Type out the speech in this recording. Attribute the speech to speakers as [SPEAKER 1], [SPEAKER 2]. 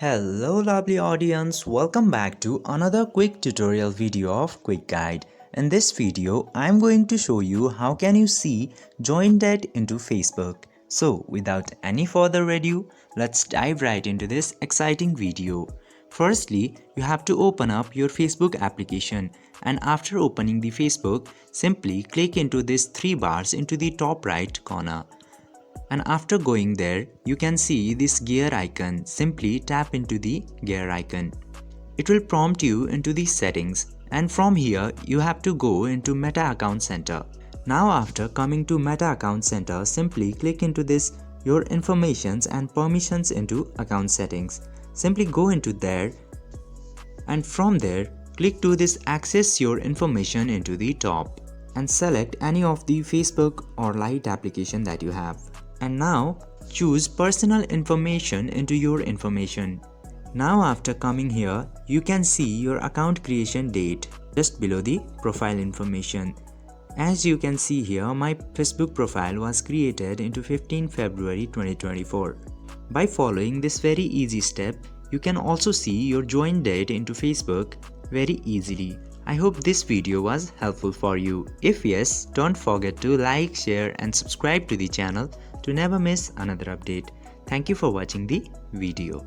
[SPEAKER 1] Hello lovely audience, welcome back to another quick tutorial video of Quick Guide. In this video, I am going to show you how can you see join date into Facebook. So without any further ado, let's dive right into this exciting video. Firstly, you have to open up your Facebook application, and after opening the Facebook, simply click into these three bars into the top right corner. And after going there, you can see this gear icon. Simply tap into the gear icon. It will prompt you into the settings, and from here you have to go into Meta Account Center. Now after coming to Meta Account Center, simply click into this your informations and permissions into account settings. Simply go into there, and from there click to this access your information into the top and select any of the Facebook or Lite application that you have. And now choose personal information into your information. Now after coming here, you can see your account creation date just below the profile information. As you can see here, my Facebook profile was created into 15 February 2024. By following this very easy step, you can also see your join date into Facebook very easily. I hope this video was helpful for you. If yes, don't forget to like, share and subscribe to the channel to never miss another update. Thank you for watching the video.